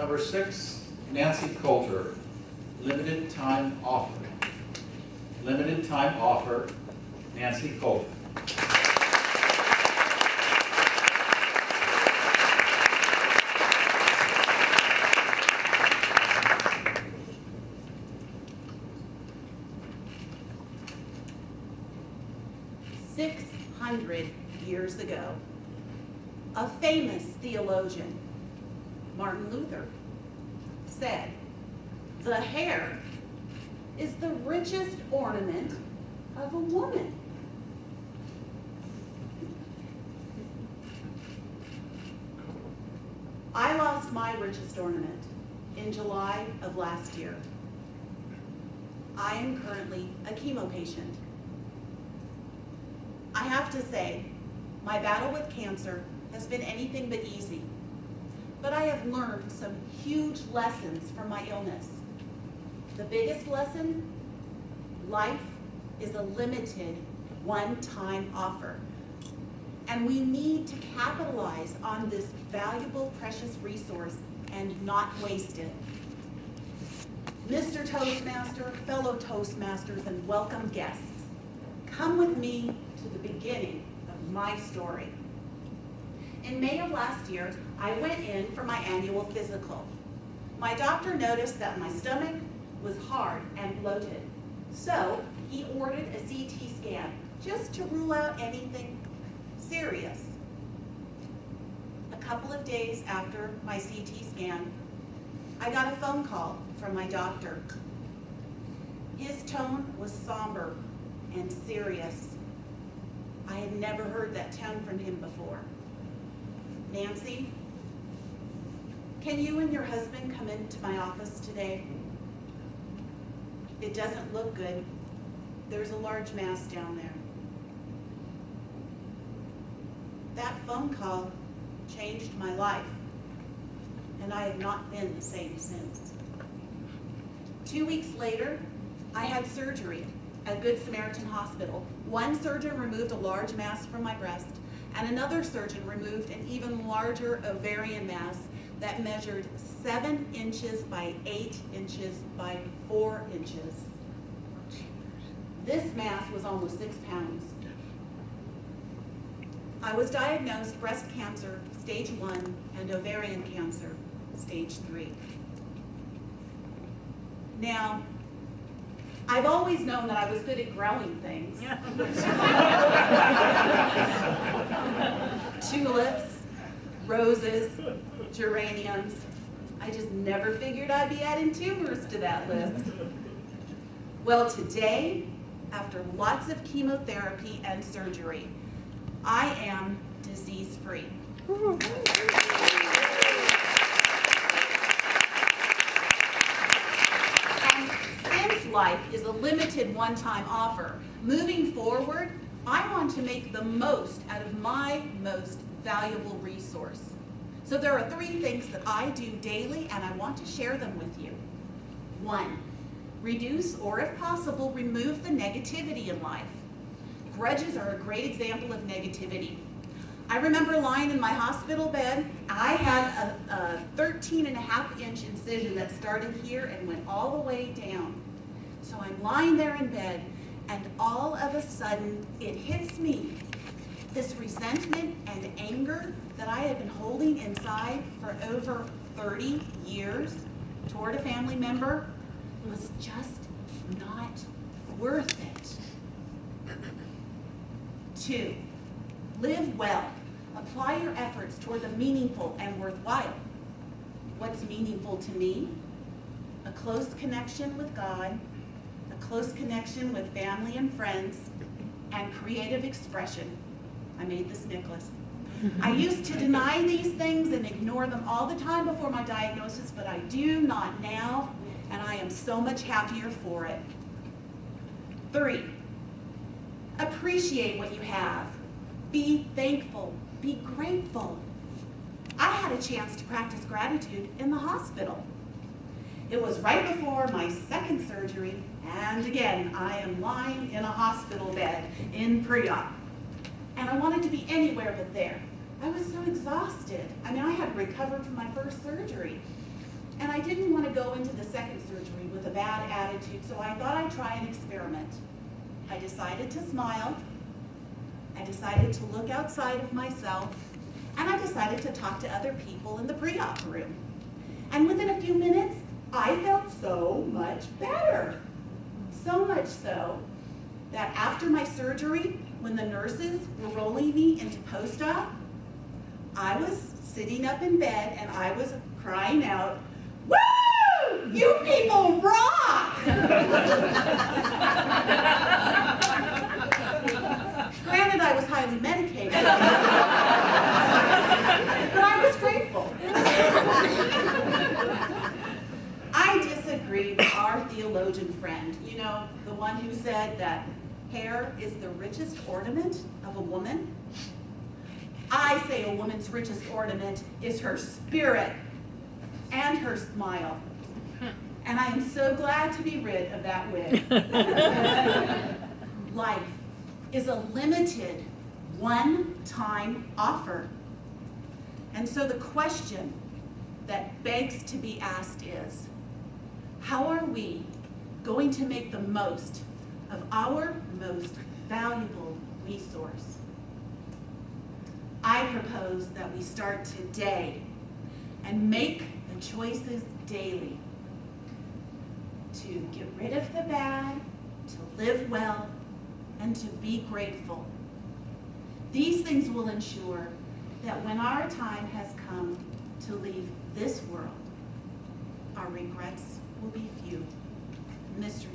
Number 6, Nancy Coulter, limited time offer. Limited time offer, Nancy Coulter. Years ago, a famous theologian, Martin Luther, said, "The hair is the richest ornament of a woman." I lost my richest ornament in July of last year. I am currently a chemo patient. I have to say, my battle with cancer has been anything but easy, but I have learned some huge lessons from my illness. The biggest lesson: life is a limited, one-time offer, and we need to capitalize on this valuable, precious resource and not waste it. Mr. Toastmaster, fellow Toastmasters, and welcome guests, come with me to the beginning of my story. In May of last year, I went in for my annual physical. My doctor noticed that my stomach was hard and bloated, so he ordered a CT scan just to rule out anything serious. A couple of days after my CT scan, I got a phone call from my doctor. His tone was somber and serious. I had never heard that tone from him before. "Nancy, can you and your husband come into my office today? It doesn't look good. There's a large mass down there." That phone call changed my life, and I have not been the same since. 2 weeks later, I had surgery at Good Samaritan Hospital. One surgeon removed a large mass from my breast, and another surgeon removed an even larger ovarian mass that measured 7 inches by 8 inches by 4 inches. This mass was almost 6 pounds. I was diagnosed breast cancer, stage 1, and ovarian cancer, stage 3. Now, I've always known that I was good at growing things. Tulips, roses, geraniums. I just never figured I'd be adding tumors to that list. Well, today, after lots of chemotherapy and surgery, I am disease-free. Life is a limited one-time offer. Moving forward, I want to make the most out of my most valuable resource. So there are 3 things that I do daily, and I want to share them with you. 1, reduce, or if possible, remove the negativity in life. Grudges are a great example of negativity. I remember lying in my hospital bed. I had a 13.5-inch incision that started here and went all the way down. So I'm lying there in bed, and all of a sudden it hits me. This resentment and anger that I had been holding inside for over 30 years toward a family member was just not worth it. 2, live well. Apply your efforts toward the meaningful and worthwhile. What's meaningful to me? A close connection with God, close connection with family and friends, and creative expression. I made this necklace. I used to deny these things and ignore them all the time before my diagnosis, but I do not now, and I am so much happier for it. 3, appreciate what you have. Be thankful. Be grateful. I had a chance to practice gratitude in the hospital. It was right before my second surgery, and again, I am lying in a hospital bed in pre-op. And I wanted to be anywhere but there. I was so exhausted. I mean, I had recovered from my first surgery. And I didn't want to go into the second surgery with a bad attitude, so I thought I'd try an experiment. I decided to smile, I decided to look outside of myself, and I decided to talk to other people in the pre-op room. And within a few minutes, I felt so much better. So much so that after my surgery, when the nurses were rolling me into post-op, I was sitting up in bed and I was crying out, "Woo! You people rock!" Granted, I was highly medicated, but I was grateful. I disagree with our theologian friend, you know, the one who said that hair is the richest ornament of a woman. I say a woman's richest ornament is her spirit and her smile. And I am so glad to be rid of that wig. Life is a limited one-time offer. And so the question that begs to be asked is, how are we going to make the most of our most valuable resource? I propose that we start today and make the choices daily to get rid of the bad, to live well, and to be grateful. These things will ensure that when our time has come to leave this world, our regrets will be few. Mr.